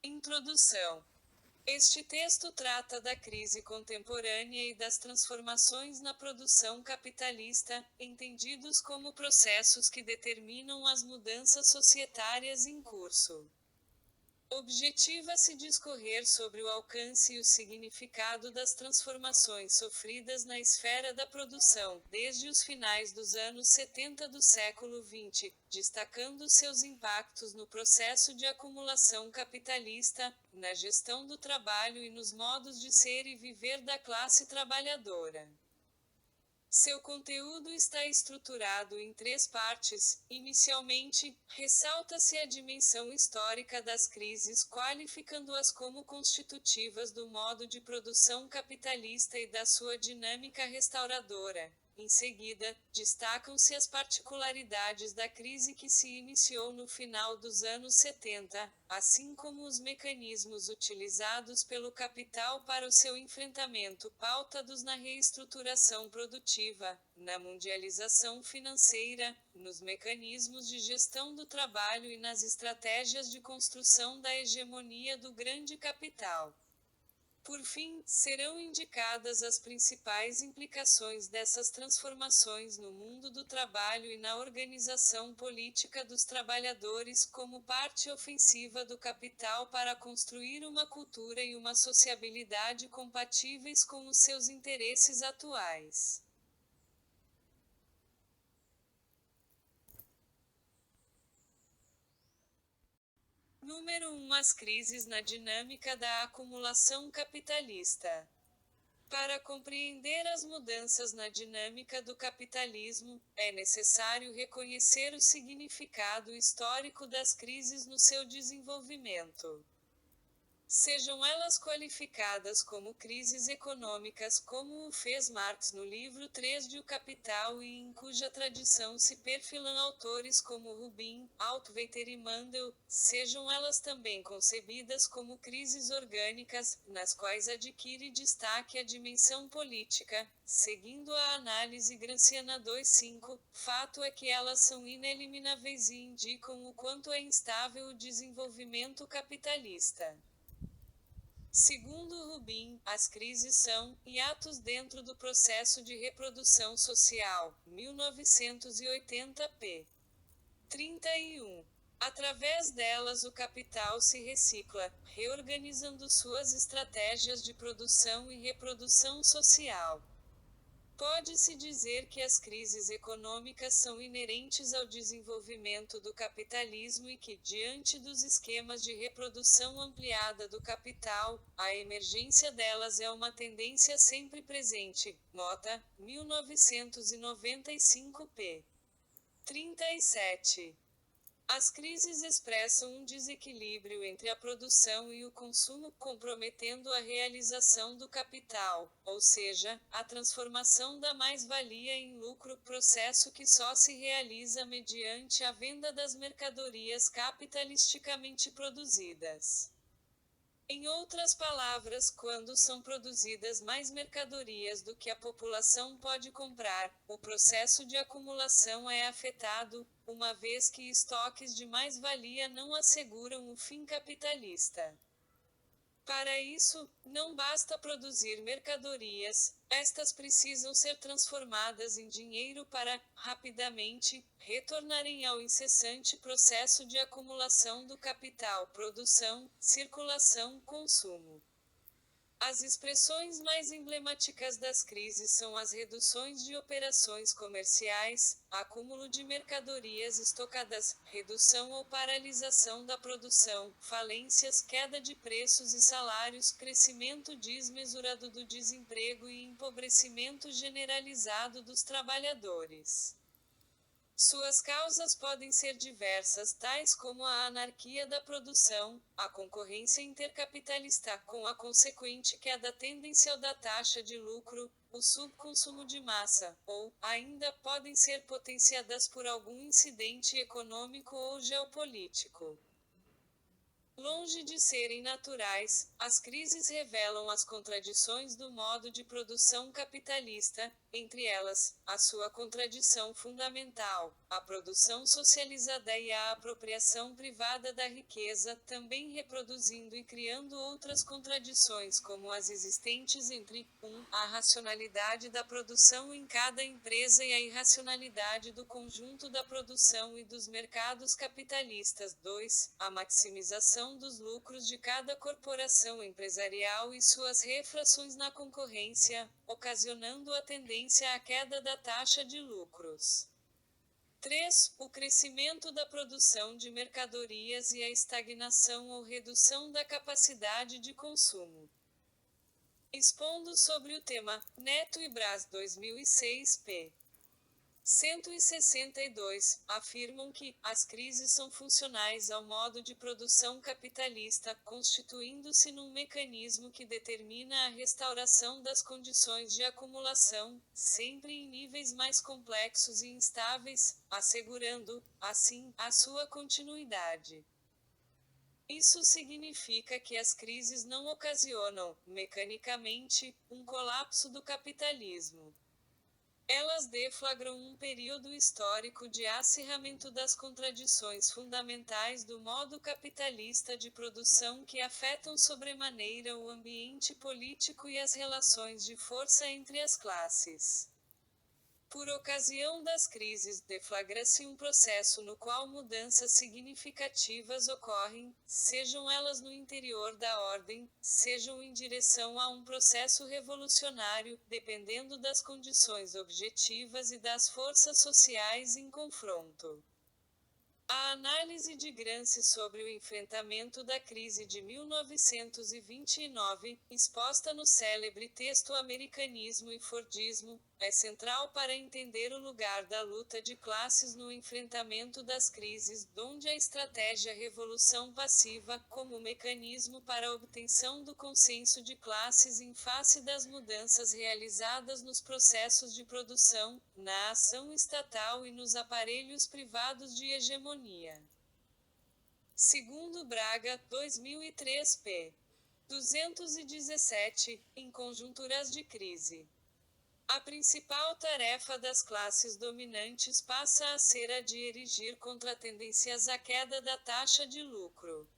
Introdução. Este texto trata da crise contemporânea e das transformações na produção capitalista, entendidos como processos que determinam as mudanças societárias em curso. Objetiva-se discorrer sobre o alcance e o significado das transformações sofridas na esfera da produção, desde os finais dos anos 70 do século XX, destacando seus impactos no processo de acumulação capitalista, na gestão do trabalho e nos modos de ser e viver da classe trabalhadora. Seu conteúdo está estruturado em três partes. Inicialmente, ressalta-se a dimensão histórica das crises, qualificando-as como constitutivas do modo de produção capitalista e da sua dinâmica restauradora. Em seguida, destacam-se as particularidades da crise que se iniciou no final dos anos 70, assim como os mecanismos utilizados pelo capital para o seu enfrentamento, pautados na reestruturação produtiva, na mundialização financeira, nos mecanismos de gestão do trabalho e nas estratégias de construção da hegemonia do grande capital. Por fim, serão indicadas as principais implicações dessas transformações no mundo do trabalho e na organização política dos trabalhadores como parte ofensiva do capital para construir uma cultura e uma sociabilidade compatíveis com os seus interesses atuais. Número 1. As crises na dinâmica da acumulação capitalista. Para compreender as mudanças na dinâmica do capitalismo, é necessário reconhecer o significado histórico das crises no seu desenvolvimento. Sejam elas qualificadas como crises econômicas, como o fez Marx no livro 3 de O Capital e em cuja tradição se perfilam autores como Rubin, Altweiter e Mandel, sejam elas também concebidas como crises orgânicas, nas quais adquire destaque a dimensão política, seguindo a análise Gramsciana 2.5, fato é que elas são inelimináveis e indicam o quanto é instável o desenvolvimento capitalista. Segundo Rubin, as crises são hiatos dentro do processo de reprodução social, 1980 p. 31. Através delas o capital se recicla, reorganizando suas estratégias de produção e reprodução social. Pode-se dizer que as crises econômicas são inerentes ao desenvolvimento do capitalismo e que, diante dos esquemas de reprodução ampliada do capital, a emergência delas é uma tendência sempre presente. Nota: 1995 p. 37. As crises expressam um desequilíbrio entre a produção e o consumo, comprometendo a realização do capital, ou seja, a transformação da mais-valia em lucro, processo que só se realiza mediante a venda das mercadorias capitalisticamente produzidas. Em outras palavras, quando são produzidas mais mercadorias do que a população pode comprar, o processo de acumulação é afetado, uma vez que estoques de mais-valia não asseguram o fim capitalista. Para isso, não basta produzir mercadorias, estas precisam ser transformadas em dinheiro para, rapidamente, retornarem ao incessante processo de acumulação do capital, produção, circulação, consumo. As expressões mais emblemáticas das crises são as reduções de operações comerciais, acúmulo de mercadorias estocadas, redução ou paralisação da produção, falências, queda de preços e salários, crescimento desmesurado do desemprego e empobrecimento generalizado dos trabalhadores. Suas causas podem ser diversas, tais como a anarquia da produção, a concorrência intercapitalista, com a consequente queda tendencial da taxa de lucro, o subconsumo de massa, ou, ainda, podem ser potenciadas por algum incidente econômico ou geopolítico. Longe de serem naturais, as crises revelam as contradições do modo de produção capitalista, entre elas, a sua contradição fundamental, a produção socializada e a apropriação privada da riqueza, também reproduzindo e criando outras contradições como as existentes entre, 1. A racionalidade da produção em cada empresa e a irracionalidade do conjunto da produção e dos mercados capitalistas. 2. A maximização dos lucros de cada corporação empresarial e suas refrações na concorrência, ocasionando a tendência à queda da taxa de lucros. 3. O crescimento da produção de mercadorias e a estagnação ou redução da capacidade de consumo. Expondo sobre o tema, Neto e Braz 2006, p. 162, afirmam que as crises são funcionais ao modo de produção capitalista, constituindo-se num mecanismo que determina a restauração das condições de acumulação, sempre em níveis mais complexos e instáveis, assegurando, assim, a sua continuidade. Isso significa que as crises não ocasionam, mecanicamente, um colapso do capitalismo. Elas deflagram um período histórico de acirramento das contradições fundamentais do modo capitalista de produção que afetam sobremaneira o ambiente político e as relações de força entre as classes. Por ocasião das crises, deflagra-se um processo no qual mudanças significativas ocorrem, sejam elas no interior da ordem, sejam em direção a um processo revolucionário, dependendo das condições objetivas e das forças sociais em confronto. A análise de Gramsci sobre o enfrentamento da crise de 1929, exposta no célebre texto Americanismo e Fordismo, é central para entender o lugar da luta de classes no enfrentamento das crises, donde a estratégia revolução passiva, como mecanismo para a obtenção do consenso de classes em face das mudanças realizadas nos processos de produção, na ação estatal e nos aparelhos privados de hegemonia. Segundo Braga, 2003 p. 217, em conjunturas de crise. A principal tarefa das classes dominantes passa a ser a de erigir contra tendências à queda da taxa de lucro.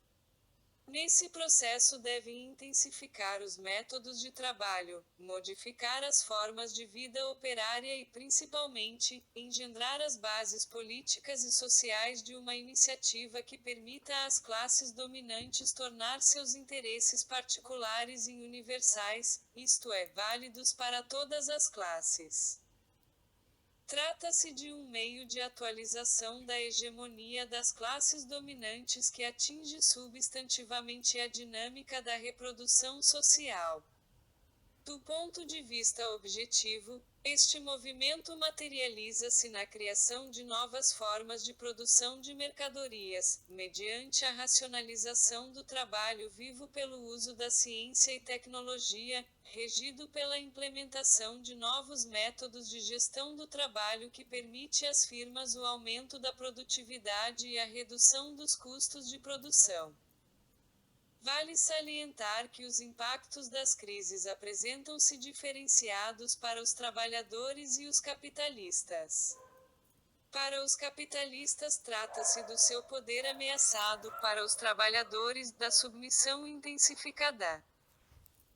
Nesse processo devem intensificar os métodos de trabalho, modificar as formas de vida operária e principalmente, engendrar as bases políticas e sociais de uma iniciativa que permita às classes dominantes tornar seus interesses particulares e universais, isto é, válidos para todas as classes. Trata-se de um meio de atualização da hegemonia das classes dominantes que atinge substantivamente a dinâmica da reprodução social. Do ponto de vista objetivo, este movimento materializa-se na criação de novas formas de produção de mercadorias, mediante a racionalização do trabalho vivo pelo uso da ciência e tecnologia, regido pela implementação de novos métodos de gestão do trabalho que permite às firmas o aumento da produtividade e a redução dos custos de produção. Vale salientar que os impactos das crises apresentam-se diferenciados para os trabalhadores e os capitalistas. Para os capitalistas trata-se do seu poder ameaçado, para os trabalhadores, da submissão intensificada.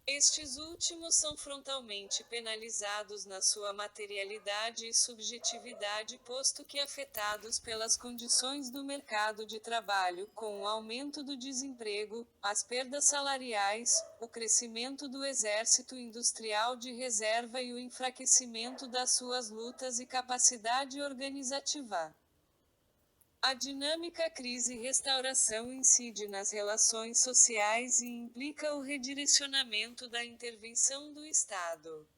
Estes últimos são frontalmente penalizados na sua materialidade e subjetividade, posto que afetados pelas condições do mercado de trabalho, com o aumento do desemprego, as perdas salariais, o crescimento do exército industrial de reserva e o enfraquecimento das suas lutas e capacidade organizativa. A dinâmica crise-restauração incide nas relações sociais e implica o redirecionamento da intervenção do Estado.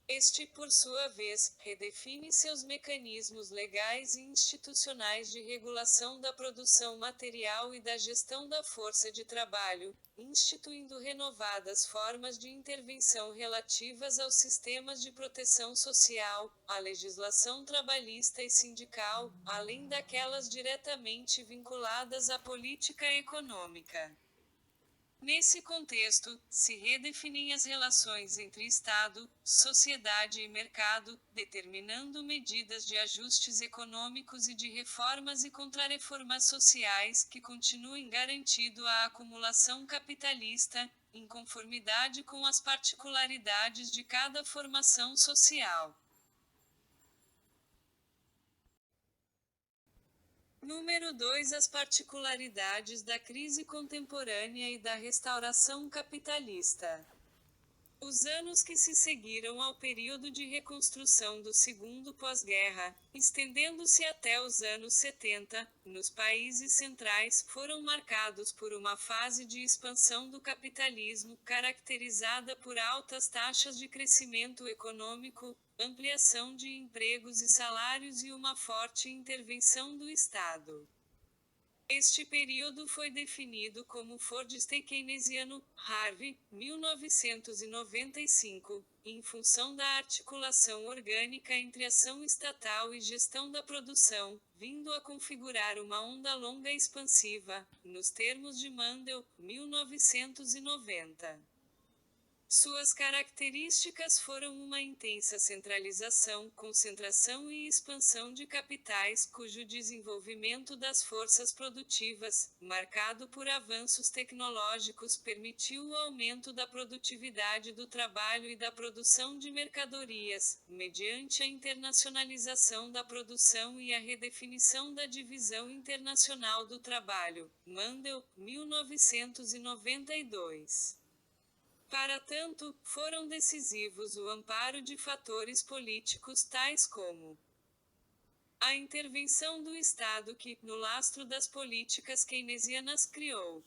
Este, por sua vez, redefine seus mecanismos legais e institucionais de regulação da produção material e da gestão da força de trabalho, instituindo renovadas formas de intervenção relativas aos sistemas de proteção social, à legislação trabalhista e sindical, além daquelas diretamente vinculadas à política econômica. Nesse contexto, se redefinem as relações entre Estado, sociedade e mercado, determinando medidas de ajustes econômicos e de reformas e contrarreformas sociais que continuem garantindo a acumulação capitalista, em conformidade com as particularidades de cada formação social. Número 2. As particularidades da crise contemporânea e da restauração capitalista. Os anos que se seguiram ao período de reconstrução do segundo pós-guerra, estendendo-se até os anos 70, nos países centrais, foram marcados por uma fase de expansão do capitalismo, caracterizada por altas taxas de crescimento econômico, ampliação de empregos e salários e uma forte intervenção do Estado. Este período foi definido como Fordista e Keynesiano, Harvey, 1995, em função da articulação orgânica entre ação estatal e gestão da produção, vindo a configurar uma onda longa expansiva, nos termos de Mandel, 1990. Suas características foram uma intensa centralização, concentração e expansão de capitais, cujo desenvolvimento das forças produtivas, marcado por avanços tecnológicos, permitiu o aumento da produtividade do trabalho e da produção de mercadorias, mediante a internacionalização da produção e a redefinição da divisão internacional do trabalho. Mandel, 1992. Para tanto, foram decisivos o amparo de fatores políticos tais como a intervenção do Estado que, no lastro das políticas keynesianas, criou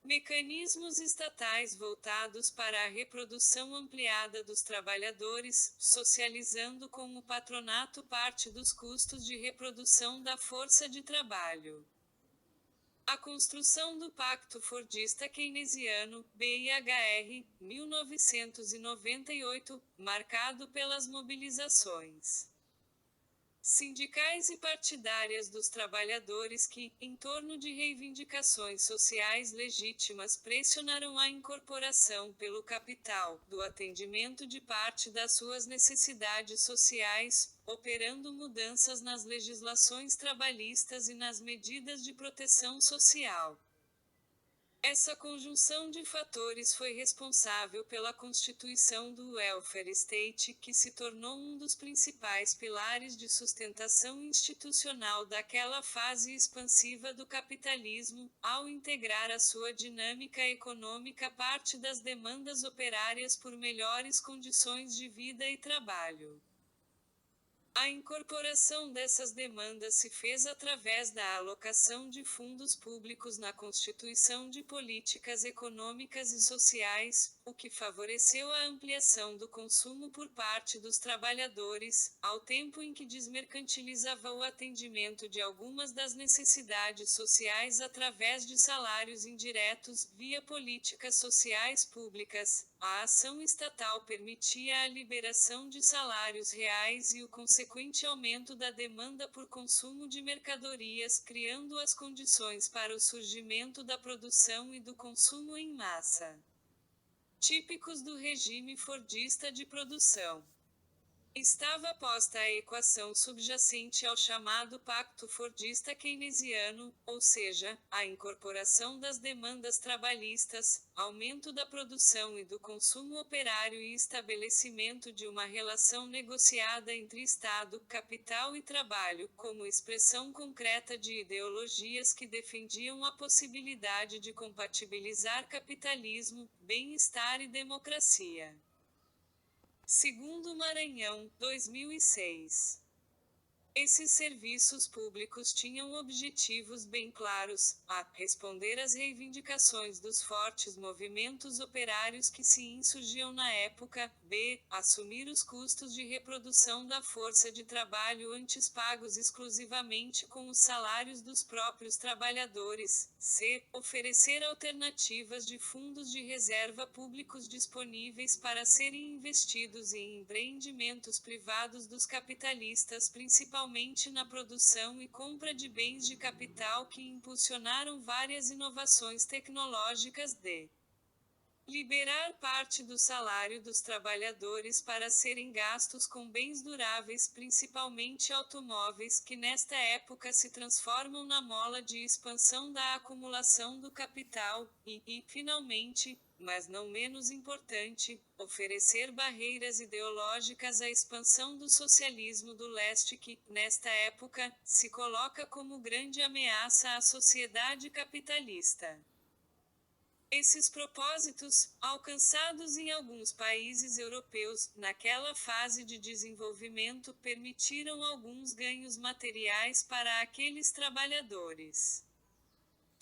mecanismos estatais voltados para a reprodução ampliada dos trabalhadores, socializando com o patronato parte dos custos de reprodução da força de trabalho. A construção do Pacto Fordista Keynesiano, BIHR, 1998, marcado pelas mobilizações sindicais e partidárias dos trabalhadores que, em torno de reivindicações sociais legítimas, pressionaram a incorporação pelo capital do atendimento de parte das suas necessidades sociais, operando mudanças nas legislações trabalhistas e nas medidas de proteção social. Essa conjunção de fatores foi responsável pela constituição do welfare state, que se tornou um dos principais pilares de sustentação institucional daquela fase expansiva do capitalismo, ao integrar à sua dinâmica econômica parte das demandas operárias por melhores condições de vida e trabalho. A incorporação dessas demandas se fez através da alocação de fundos públicos na constituição de políticas econômicas e sociais, o que favoreceu a ampliação do consumo por parte dos trabalhadores, ao tempo em que desmercantilizava o atendimento de algumas das necessidades sociais através de salários indiretos, via políticas sociais públicas. A ação estatal permitia a liberação de salários reais e o consequente aumento da demanda por consumo de mercadorias, criando as condições para o surgimento da produção e do consumo em massa. Típicos do regime fordista de produção. Estava posta a equação subjacente ao chamado Pacto Fordista Keynesiano, ou seja, a incorporação das demandas trabalhistas, aumento da produção e do consumo operário e estabelecimento de uma relação negociada entre Estado, capital e trabalho, como expressão concreta de ideologias que defendiam a possibilidade de compatibilizar capitalismo, bem-estar e democracia. Segundo Maranhão, 2006. Esses serviços públicos tinham objetivos bem claros: a. Responder às reivindicações dos fortes movimentos operários que se insurgiam na época; b. Assumir os custos de reprodução da força de trabalho antes pagos exclusivamente com os salários dos próprios trabalhadores; c. Oferecer alternativas de fundos de reserva públicos disponíveis para serem investidos em empreendimentos privados dos capitalistas, principalmente na produção e compra de bens de capital, que impulsionaram várias inovações tecnológicas; d. Liberar parte do salário dos trabalhadores para serem gastos com bens duráveis, principalmente automóveis, que nesta época se transformam na mola de expansão da acumulação do capital; e, finalmente, mas não menos importante, oferecer barreiras ideológicas à expansão do socialismo do leste, que, nesta época, se coloca como grande ameaça à sociedade capitalista. Esses propósitos, alcançados em alguns países europeus, naquela fase de desenvolvimento, permitiram alguns ganhos materiais para aqueles trabalhadores.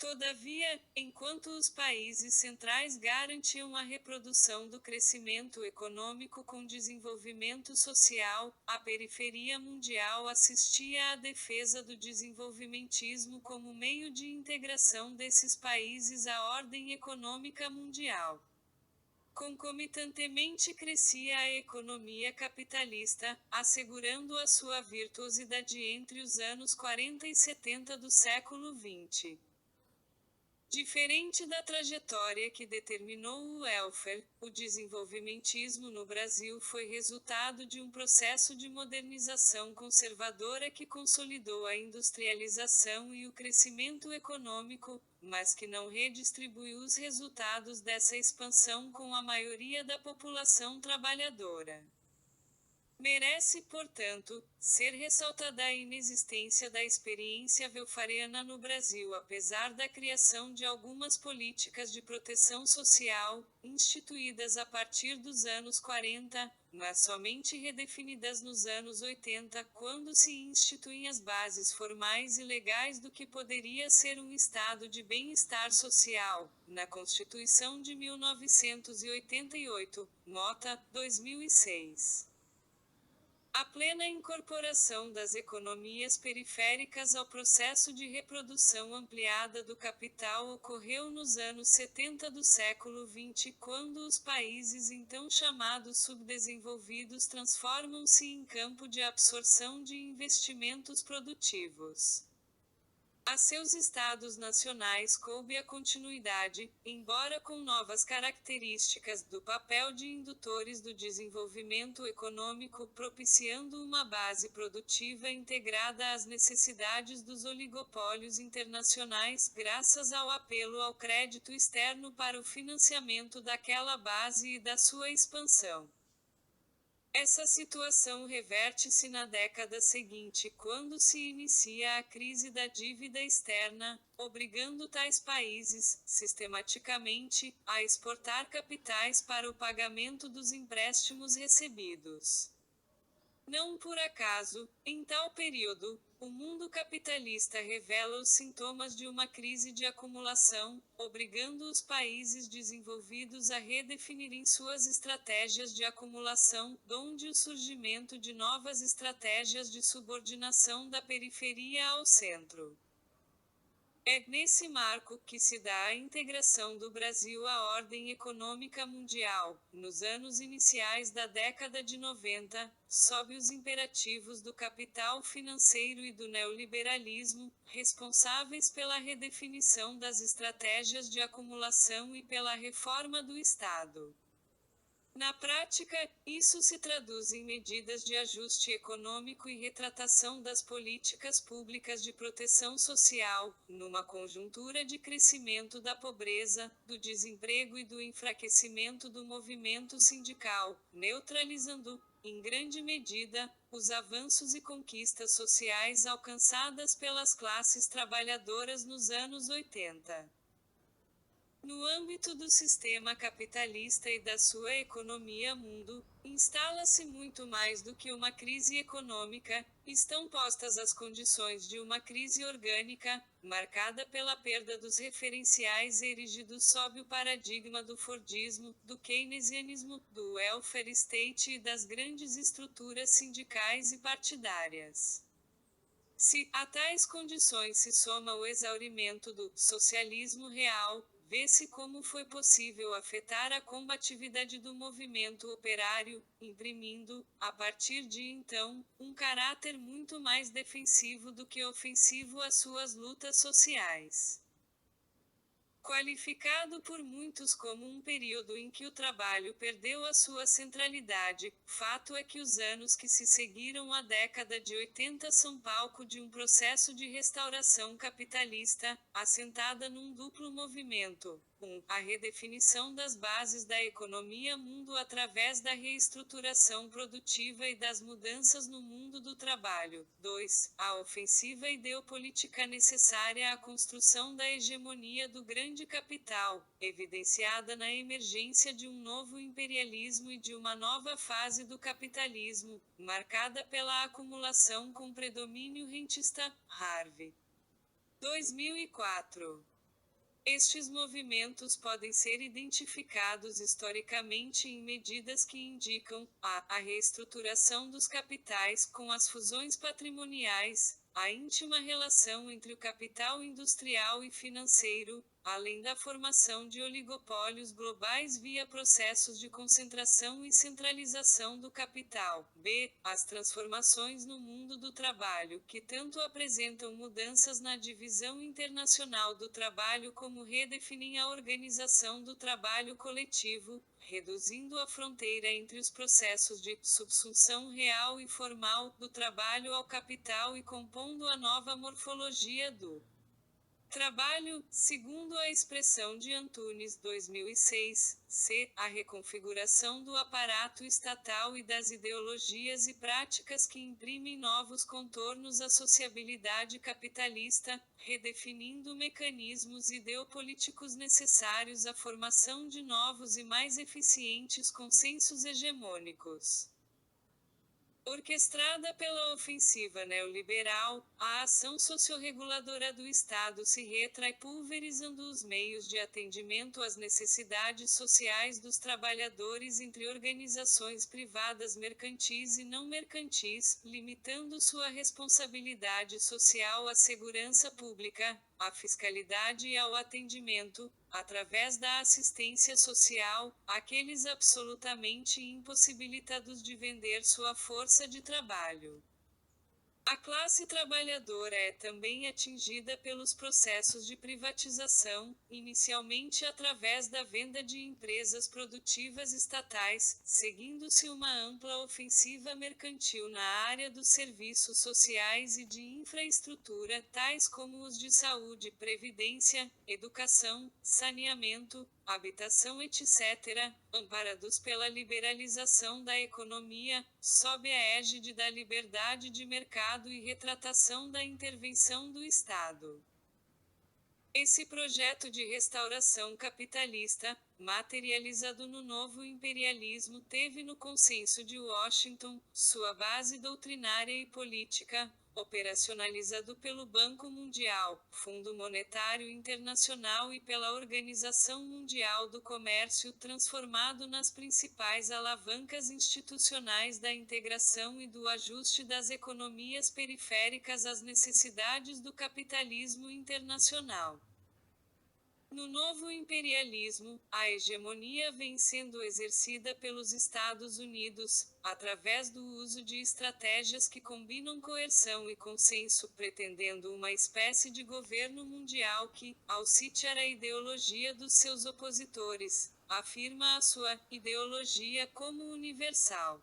Todavia, enquanto os países centrais garantiam a reprodução do crescimento econômico com desenvolvimento social, a periferia mundial assistia à defesa do desenvolvimentismo como meio de integração desses países à ordem econômica mundial. Concomitantemente crescia a economia capitalista, assegurando a sua virtuosidade entre os anos 40 e 70 do século XX. Diferente da trajetória que determinou o welfare, o desenvolvimentismo no Brasil foi resultado de um processo de modernização conservadora que consolidou a industrialização e o crescimento econômico, mas que não redistribuiu os resultados dessa expansão com a maioria da população trabalhadora. Merece, portanto, ser ressaltada a inexistência da experiência welfariana no Brasil, apesar da criação de algumas políticas de proteção social, instituídas a partir dos anos 40, mas somente redefinidas nos anos 80, quando se instituem as bases formais e legais do que poderia ser um estado de bem-estar social, na Constituição de 1988, nota, 2006. A plena incorporação das economias periféricas ao processo de reprodução ampliada do capital ocorreu nos anos 70 do século XX, quando os países então chamados subdesenvolvidos transformam-se em campo de absorção de investimentos produtivos. A seus estados nacionais coube a continuidade, embora com novas características, do papel de indutores do desenvolvimento econômico, propiciando uma base produtiva integrada às necessidades dos oligopólios internacionais, graças ao apelo ao crédito externo para o financiamento daquela base e da sua expansão. Essa situação reverte-se na década seguinte, quando se inicia a crise da dívida externa, obrigando tais países, sistematicamente, a exportar capitais para o pagamento dos empréstimos recebidos. Não por acaso, em tal período, o mundo capitalista revela os sintomas de uma crise de acumulação, obrigando os países desenvolvidos a redefinirem suas estratégias de acumulação, donde o surgimento de novas estratégias de subordinação da periferia ao centro. É nesse marco que se dá a integração do Brasil à ordem econômica mundial, nos anos iniciais da década de 90, sob os imperativos do capital financeiro e do neoliberalismo, responsáveis pela redefinição das estratégias de acumulação e pela reforma do Estado. Na prática, isso se traduz em medidas de ajuste econômico e retratação das políticas públicas de proteção social, numa conjuntura de crescimento da pobreza, do desemprego e do enfraquecimento do movimento sindical, neutralizando, em grande medida, os avanços e conquistas sociais alcançadas pelas classes trabalhadoras nos anos 80. No âmbito do sistema capitalista e da sua economia mundo, instala-se muito mais do que uma crise econômica, estão postas as condições de uma crise orgânica, marcada pela perda dos referenciais erigidos sob o paradigma do Fordismo, do keynesianismo, do welfare state e das grandes estruturas sindicais e partidárias. Se a tais condições se soma o exaurimento do socialismo real, vê-se como foi possível afetar a combatividade do movimento operário, imprimindo, a partir de então, um caráter muito mais defensivo do que ofensivo às suas lutas sociais. Qualificado por muitos como um período em que o trabalho perdeu a sua centralidade, fato é que os anos que se seguiram à década de 80 são palco de um processo de restauração capitalista, assentada num duplo movimento. 1. A redefinição das bases da economia mundo através da reestruturação produtiva e das mudanças no mundo do trabalho. 2. A ofensiva ideopolítica necessária à construção da hegemonia do grande capital, evidenciada na emergência de um novo imperialismo e de uma nova fase do capitalismo, marcada pela acumulação com predomínio rentista. Harvey. 2004. Estes movimentos podem ser identificados historicamente em medidas que indicam a reestruturação dos capitais com as fusões patrimoniais, a íntima relação entre o capital industrial e financeiro, além da formação de oligopólios globais via processos de concentração e centralização do capital. B. As transformações no mundo do trabalho, que tanto apresentam mudanças na divisão internacional do trabalho como redefinem a organização do trabalho coletivo, reduzindo a fronteira entre os processos de subsunção real e formal do trabalho ao capital e compondo a nova morfologia do trabalho, segundo a expressão de Antunes 2006, c. A reconfiguração do aparato estatal e das ideologias e práticas que imprimem novos contornos à sociabilidade capitalista, redefinindo mecanismos ideopolíticos necessários à formação de novos e mais eficientes consensos hegemônicos. Orquestrada pela ofensiva neoliberal, a ação sociorreguladora do Estado se retrai pulverizando os meios de atendimento às necessidades sociais dos trabalhadores entre organizações privadas mercantis e não mercantis, limitando sua responsabilidade social à segurança pública, à fiscalidade e ao atendimento, através da assistência social, àqueles absolutamente impossibilitados de vender sua força de trabalho. A classe trabalhadora é também atingida pelos processos de privatização, inicialmente através da venda de empresas produtivas estatais, seguindo-se uma ampla ofensiva mercantil na área dos serviços sociais e de infraestrutura, tais como os de saúde, previdência, educação, saneamento, habitação etc., amparados pela liberalização da economia, sob a égide da liberdade de mercado e retratação da intervenção do Estado. Esse projeto de restauração capitalista, materializado no novo imperialismo, teve no Consenso de Washington sua base doutrinária e política, operacionalizado pelo Banco Mundial, Fundo Monetário Internacional e pela Organização Mundial do Comércio, transformado nas principais alavancas institucionais da integração e do ajuste das economias periféricas às necessidades do capitalismo internacional. No novo imperialismo, a hegemonia vem sendo exercida pelos Estados Unidos, através do uso de estratégias que combinam coerção e consenso, pretendendo uma espécie de governo mundial que, ao sitiar a ideologia dos seus opositores, afirma a sua ideologia como universal.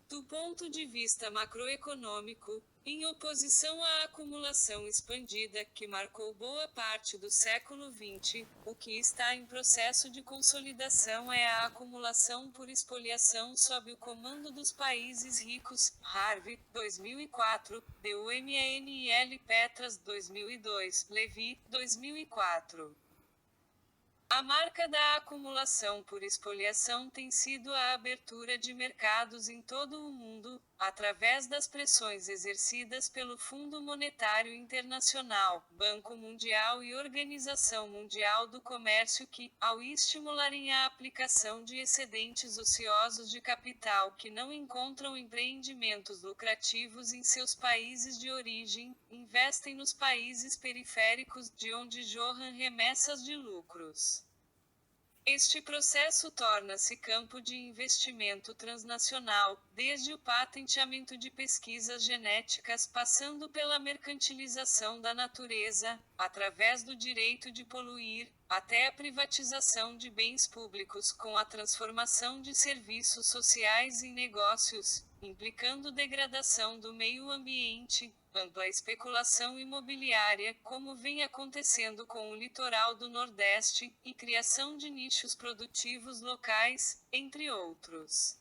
Do ponto de vista macroeconômico, em oposição à acumulação expandida que marcou boa parte do século XX, o que está em processo de consolidação é a acumulação por espoliação sob o comando dos países ricos. Harvey, 2004, DUMANIL Petras 2002, Levy, 2004. A marca da acumulação por espoliação tem sido a abertura de mercados em todo o mundo, através das pressões exercidas pelo Fundo Monetário Internacional, Banco Mundial e Organização Mundial do Comércio que, ao estimularem a aplicação de excedentes ociosos de capital que não encontram empreendimentos lucrativos em seus países de origem, investem nos países periféricos, de onde jorram remessas de lucros. Este processo torna-se campo de investimento transnacional, desde o patenteamento de pesquisas genéticas passando pela mercantilização da natureza, através do direito de poluir, até a privatização de bens públicos com a transformação de serviços sociais em negócios, implicando degradação do meio ambiente, ampla especulação imobiliária, como vem acontecendo com o litoral do Nordeste, e criação de nichos produtivos locais, entre outros.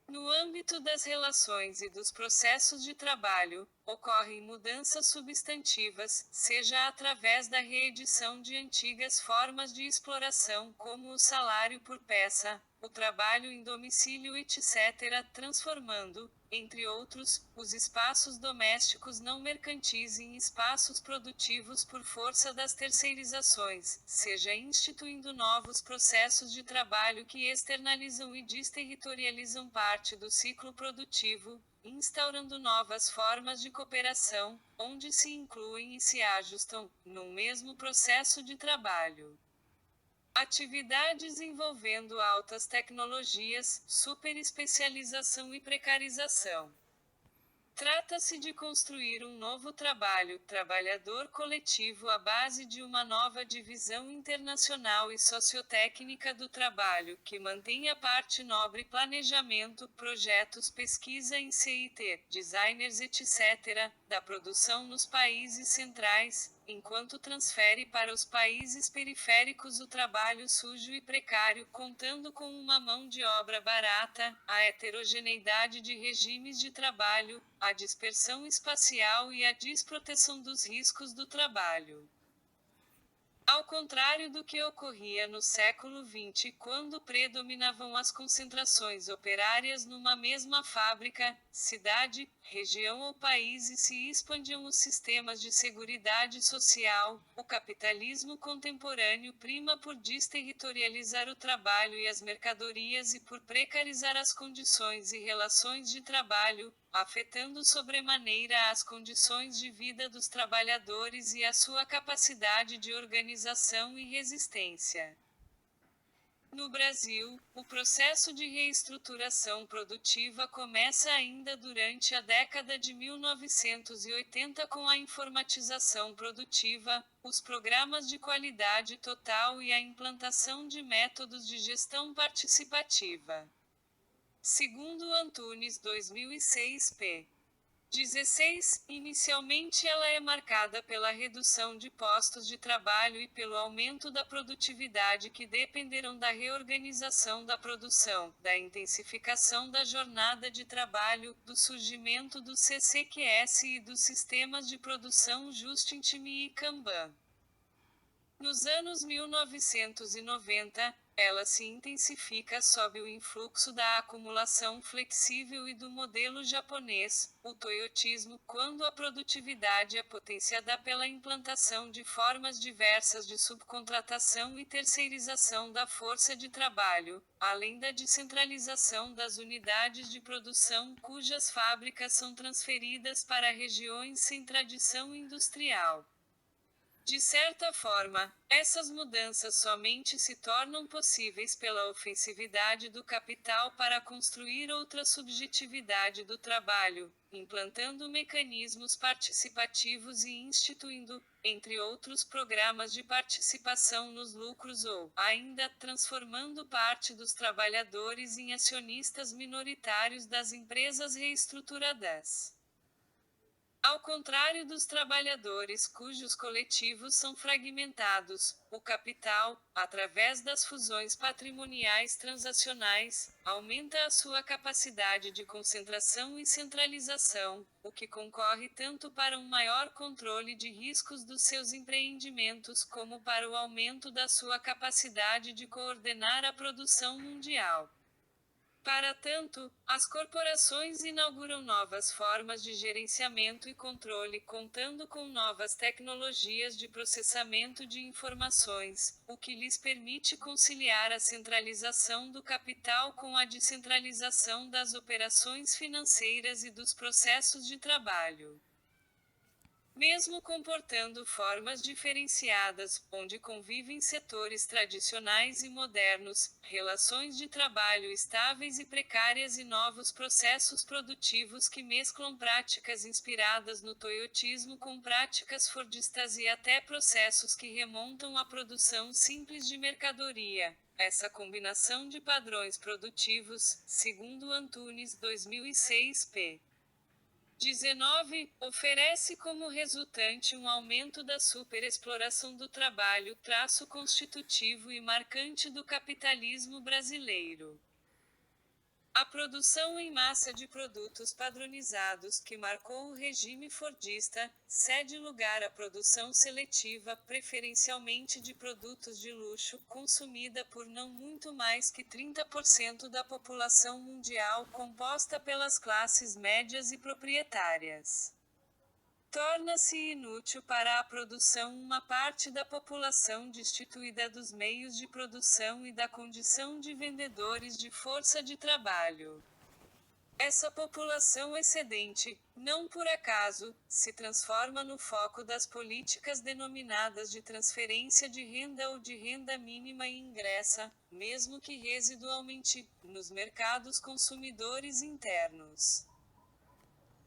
No âmbito das relações e dos processos de trabalho, ocorrem mudanças substantivas, seja através da reedição de antigas formas de exploração como o salário por peça, o trabalho em domicílio etc., transformando, entre outros, os espaços domésticos não mercantis em espaços produtivos por força das terceirizações, seja instituindo novos processos de trabalho que externalizam e desterritorializam parte do ciclo produtivo, instaurando novas formas de cooperação, onde se incluem e se ajustam, num mesmo processo de trabalho, atividades envolvendo altas tecnologias, superespecialização e precarização. Trata-se de construir um novo trabalhador coletivo à base de uma nova divisão internacional e sociotécnica do trabalho, que mantenha a parte nobre planejamento, projetos, pesquisa em CIT, designers etc., da produção nos países centrais, enquanto transfere para os países periféricos o trabalho sujo e precário, contando com uma mão de obra barata, a heterogeneidade de regimes de trabalho, a dispersão espacial e a desproteção dos riscos do trabalho. Ao contrário do que ocorria no século XX, quando predominavam as concentrações operárias numa mesma fábrica, cidade, região ou país e se expandiam os sistemas de seguridade social, o capitalismo contemporâneo prima por desterritorializar o trabalho e as mercadorias e por precarizar as condições e relações de trabalho, afetando sobremaneira as condições de vida dos trabalhadores e a sua capacidade de organização e resistência. No Brasil, o processo de reestruturação produtiva começa ainda durante a década de 1980 com a informatização produtiva, os programas de qualidade total e a implantação de métodos de gestão participativa. Segundo Antunes 2006 p. 16, inicialmente ela é marcada pela redução de postos de trabalho e pelo aumento da produtividade que dependerão da reorganização da produção, da intensificação da jornada de trabalho, do surgimento do CCQS e dos sistemas de produção Just-in-Time e Kanban. Nos anos 1990, ela se intensifica sob o influxo da acumulação flexível e do modelo japonês, o toyotismo, quando a produtividade é potenciada pela implantação de formas diversas de subcontratação e terceirização da força de trabalho, além da descentralização das unidades de produção cujas fábricas são transferidas para regiões sem tradição industrial. De certa forma, essas mudanças somente se tornam possíveis pela ofensividade do capital para construir outra subjetividade do trabalho, implantando mecanismos participativos e instituindo, entre outros programas de participação nos lucros ou, ainda, transformando parte dos trabalhadores em acionistas minoritários das empresas reestruturadas. Ao contrário dos trabalhadores cujos coletivos são fragmentados, o capital, através das fusões patrimoniais transacionais, aumenta a sua capacidade de concentração e centralização, o que concorre tanto para um maior controle de riscos dos seus empreendimentos como para o aumento da sua capacidade de coordenar a produção mundial. Para tanto, as corporações inauguram novas formas de gerenciamento e controle contando com novas tecnologias de processamento de informações, o que lhes permite conciliar a centralização do capital com a descentralização das operações financeiras e dos processos de trabalho. Mesmo comportando formas diferenciadas, onde convivem setores tradicionais e modernos, relações de trabalho estáveis e precárias e novos processos produtivos que mesclam práticas inspiradas no toyotismo com práticas fordistas e até processos que remontam à produção simples de mercadoria. Essa combinação de padrões produtivos, segundo Antunes 2006 p. 19, oferece como resultante um aumento da superexploração do trabalho, traço constitutivo e marcante do capitalismo brasileiro. A produção em massa de produtos padronizados que marcou o regime fordista, cede lugar à produção seletiva, preferencialmente de produtos de luxo, consumida por não muito mais que 30% da população mundial, composta pelas classes médias e proprietárias. Torna-se inútil para a produção uma parte da população destituída dos meios de produção e da condição de vendedores de força de trabalho. Essa população excedente, não por acaso, se transforma no foco das políticas denominadas de transferência de renda ou de renda mínima e ingressa, mesmo que residualmente, nos mercados consumidores internos.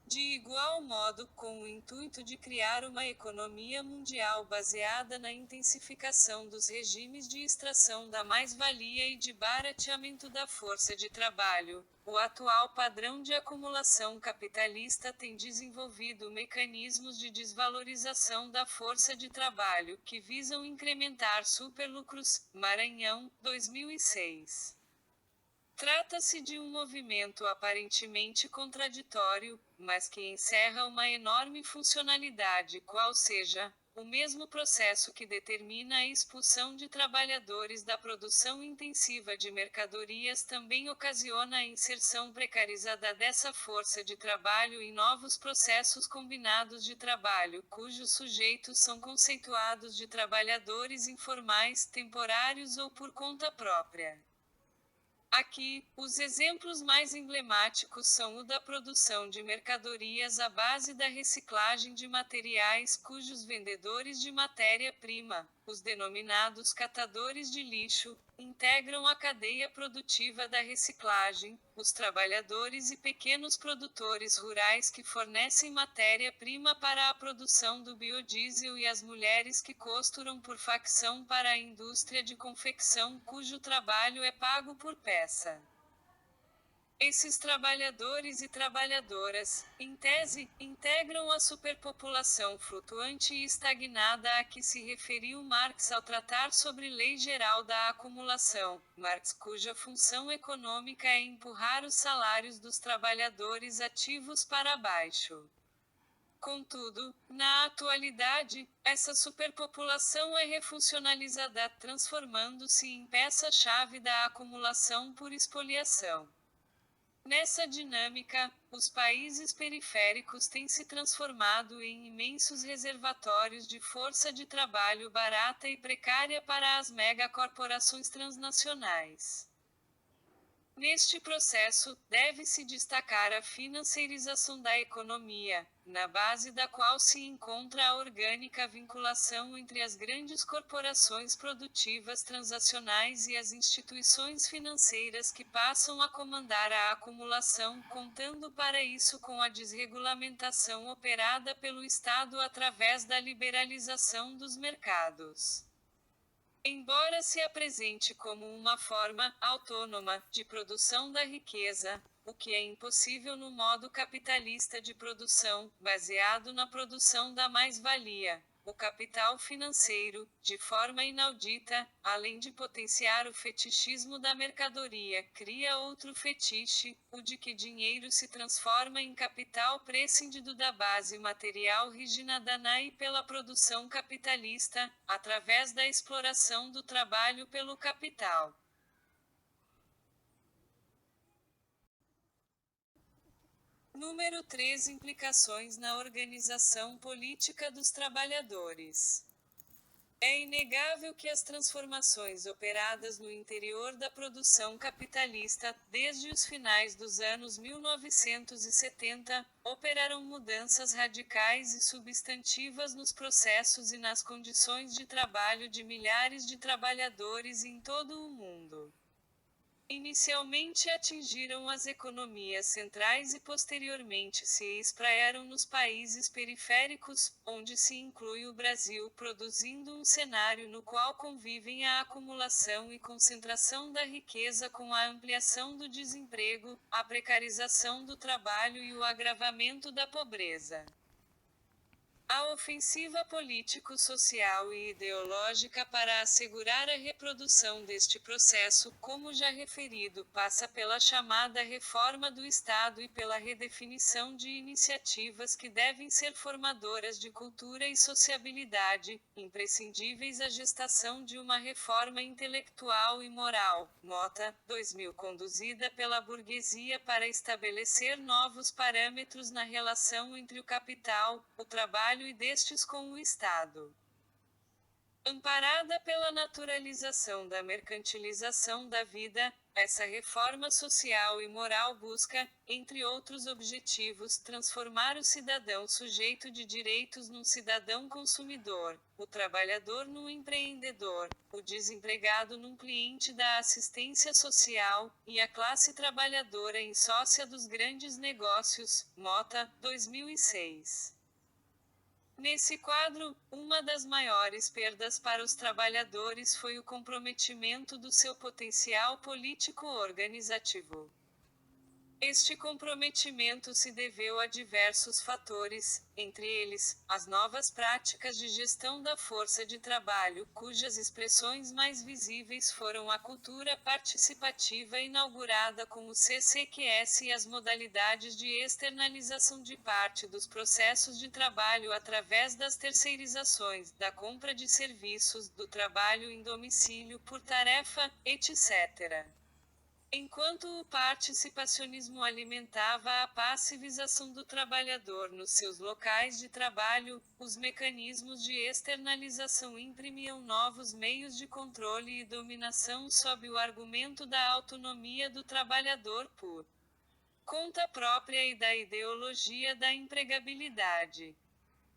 De igual modo, com o intuito de criar uma economia mundial baseada na intensificação dos regimes de extração da mais-valia e de barateamento da força de trabalho, o atual padrão de acumulação capitalista tem desenvolvido mecanismos de desvalorização da força de trabalho que visam incrementar superlucros. Maranhão, 2006. Trata-se de um movimento aparentemente contraditório, mas que encerra uma enorme funcionalidade, qual seja, o mesmo processo que determina a expulsão de trabalhadores da produção intensiva de mercadorias também ocasiona a inserção precarizada dessa força de trabalho em novos processos combinados de trabalho, cujos sujeitos são conceituados de trabalhadores informais, temporários ou por conta própria. Aqui, os exemplos mais emblemáticos são o da produção de mercadorias à base da reciclagem de materiais cujos vendedores de matéria-prima, os denominados catadores de lixo, integram a cadeia produtiva da reciclagem, os trabalhadores e pequenos produtores rurais que fornecem matéria-prima para a produção do biodiesel e as mulheres que costuram por facção para a indústria de confecção cujo trabalho é pago por peça. Esses trabalhadores e trabalhadoras, em tese, integram a superpopulação flutuante e estagnada a que se referiu Marx ao tratar sobre Lei Geral da Acumulação, Marx cuja função econômica é empurrar os salários dos trabalhadores ativos para baixo. Contudo, na atualidade, essa superpopulação é refuncionalizada, transformando-se em peça-chave da acumulação por expoliação. Nessa dinâmica, os países periféricos têm se transformado em imensos reservatórios de força de trabalho barata e precária para as megacorporações transnacionais. Neste processo, deve-se destacar a financiarização da economia, na base da qual se encontra a orgânica vinculação entre as grandes corporações produtivas transacionais e as instituições financeiras que passam a comandar a acumulação, contando para isso com a desregulamentação operada pelo Estado através da liberalização dos mercados. Embora se apresente como uma forma autônoma de produção da riqueza, o que é impossível no modo capitalista de produção, baseado na produção da mais-valia. O capital financeiro, de forma inaudita, além de potenciar o fetichismo da mercadoria, cria outro fetiche, o de que dinheiro se transforma em capital prescindido da base material rígida e pela produção capitalista, através da exploração do trabalho pelo capital. Número 3. Implicações na organização política dos trabalhadores. É inegável que as transformações operadas no interior da produção capitalista, desde os finais dos anos 1970, operaram mudanças radicais e substantivas nos processos e nas condições de trabalho de milhares de trabalhadores em todo o mundo. Inicialmente atingiram as economias centrais e posteriormente se espraiaram nos países periféricos, onde se inclui o Brasil, produzindo um cenário no qual convivem a acumulação e concentração da riqueza com a ampliação do desemprego, a precarização do trabalho e o agravamento da pobreza. A ofensiva político-social e ideológica para assegurar a reprodução deste processo, como já referido, passa pela chamada reforma do Estado e pela redefinição de iniciativas que devem ser formadoras de cultura e sociabilidade, imprescindíveis à gestação de uma reforma intelectual e moral. Nota: 2000, conduzida pela burguesia para estabelecer novos parâmetros na relação entre o capital, o trabalho e destes com o Estado. Amparada pela naturalização da mercantilização da vida, essa reforma social e moral busca, entre outros objetivos, transformar o cidadão sujeito de direitos num cidadão consumidor, o trabalhador num empreendedor, o desempregado num cliente da assistência social, e a classe trabalhadora em sócia dos grandes negócios. Mota, 2006. Nesse quadro, uma das maiores perdas para os trabalhadores foi o comprometimento do seu potencial político-organizativo. Este comprometimento se deveu a diversos fatores, entre eles, as novas práticas de gestão da força de trabalho, cujas expressões mais visíveis foram a cultura participativa inaugurada com o CCQS e as modalidades de externalização de parte dos processos de trabalho através das terceirizações, da compra de serviços, do trabalho em domicílio por tarefa, etc. Enquanto o participacionismo alimentava a passivização do trabalhador nos seus locais de trabalho, os mecanismos de externalização imprimiam novos meios de controle e dominação sob o argumento da autonomia do trabalhador por conta própria e da ideologia da empregabilidade.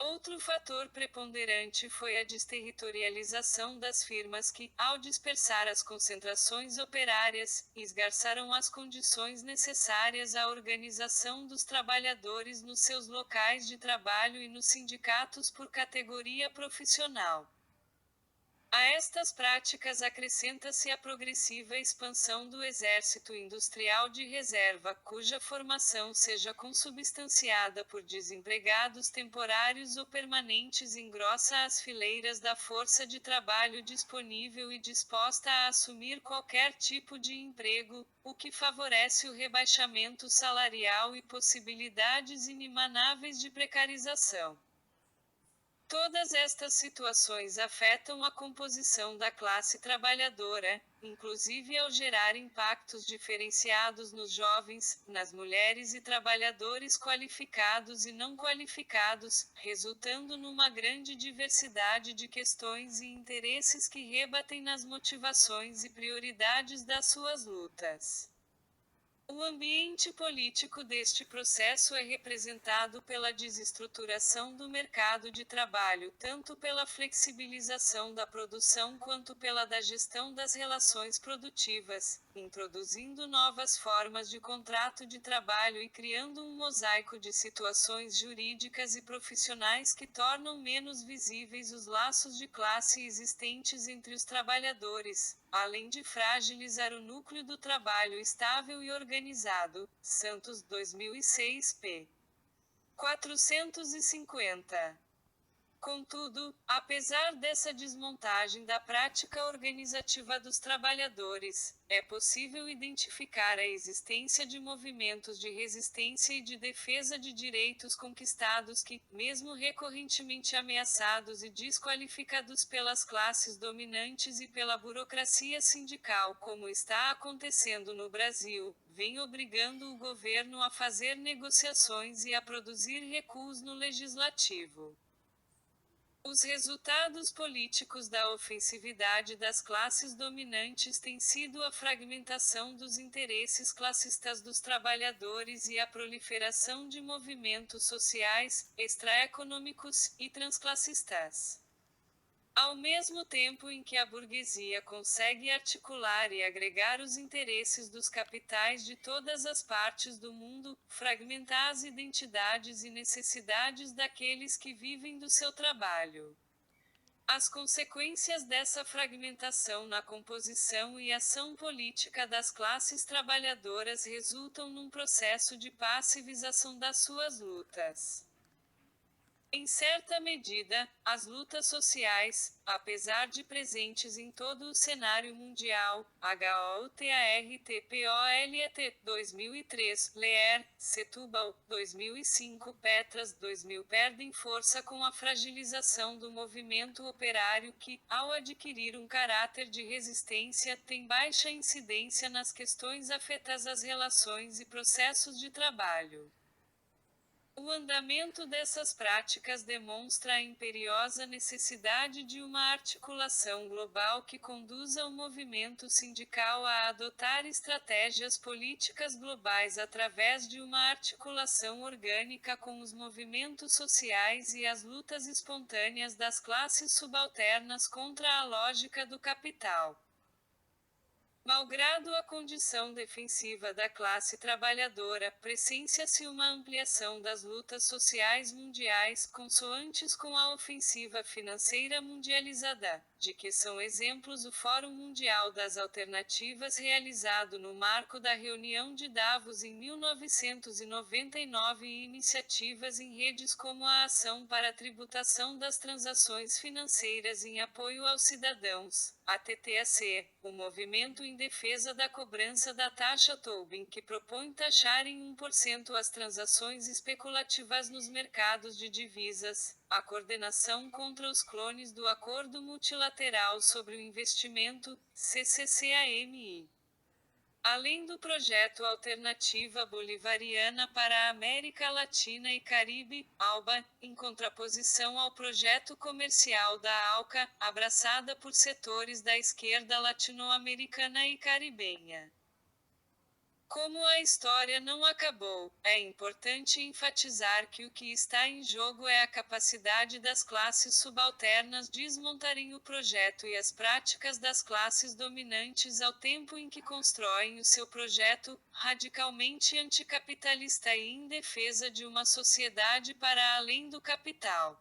Outro fator preponderante foi a desterritorialização das firmas que, ao dispersar as concentrações operárias, esgarçaram as condições necessárias à organização dos trabalhadores nos seus locais de trabalho e nos sindicatos por categoria profissional. A estas práticas acrescenta-se a progressiva expansão do exército industrial de reserva, cuja formação seja consubstanciada por desempregados temporários ou permanentes engrossa as fileiras da força de trabalho disponível e disposta a assumir qualquer tipo de emprego, o que favorece o rebaixamento salarial e possibilidades inimanáveis de precarização. Todas estas situações afetam a composição da classe trabalhadora, inclusive ao gerar impactos diferenciados nos jovens, nas mulheres e trabalhadores qualificados e não qualificados, resultando numa grande diversidade de questões e interesses que rebatem nas motivações e prioridades das suas lutas. O ambiente político deste processo é representado pela desestruturação do mercado de trabalho, tanto pela flexibilização da produção quanto pela da gestão das relações produtivas, introduzindo novas formas de contrato de trabalho e criando um mosaico de situações jurídicas e profissionais que tornam menos visíveis os laços de classe existentes entre os trabalhadores, além de fragilizar o núcleo do trabalho estável e organizado. Santos, 2006, p. 450. Contudo, apesar dessa desmontagem da prática organizativa dos trabalhadores, é possível identificar a existência de movimentos de resistência e de defesa de direitos conquistados que, mesmo recorrentemente ameaçados e desqualificados pelas classes dominantes e pela burocracia sindical, como está acontecendo no Brasil, vem obrigando o governo a fazer negociações e a produzir recuos no legislativo. Os resultados políticos da ofensividade das classes dominantes têm sido a fragmentação dos interesses classistas dos trabalhadores e a proliferação de movimentos sociais, extraeconômicos e transclassistas. Ao mesmo tempo em que a burguesia consegue articular e agregar os interesses dos capitais de todas as partes do mundo, fragmentar as identidades e necessidades daqueles que vivem do seu trabalho. As consequências dessa fragmentação na composição e ação política das classes trabalhadoras resultam num processo de passivização das suas lutas. Em certa medida, as lutas sociais, apesar de presentes em todo o cenário mundial, HOUTARTPOLET, 2003, Leer, Setúbal, 2005, Petras, 2000, perdem força com a fragilização do movimento operário que, ao adquirir um caráter de resistência, tem baixa incidência nas questões afetas às relações e processos de trabalho. O andamento dessas práticas demonstra a imperiosa necessidade de uma articulação global que conduza o movimento sindical a adotar estratégias políticas globais através de uma articulação orgânica com os movimentos sociais e as lutas espontâneas das classes subalternas contra a lógica do capital. Malgrado a condição defensiva da classe trabalhadora, presencia-se uma ampliação das lutas sociais mundiais, consoantes com a ofensiva financeira mundializada, de que são exemplos o Fórum Mundial das Alternativas realizado no marco da reunião de Davos em 1999 e iniciativas em redes como a Ação para a Tributação das Transações Financeiras em Apoio aos Cidadãos, a TTAC, o Movimento em Defesa da Cobrança da Taxa Tobin que propõe taxar em 1% as transações especulativas nos mercados de divisas, a Coordenação contra os Clones do Acordo Multilateral sobre o Investimento, CCCAMI. Além do projeto Alternativa Bolivariana para a América Latina e Caribe, ALBA, em contraposição ao projeto comercial da ALCA, abraçada por setores da esquerda latino-americana e caribenha. Como a história não acabou, é importante enfatizar que o que está em jogo é a capacidade das classes subalternas desmontarem o projeto e as práticas das classes dominantes ao tempo em que constroem o seu projeto, radicalmente anticapitalista e em defesa de uma sociedade para além do capital.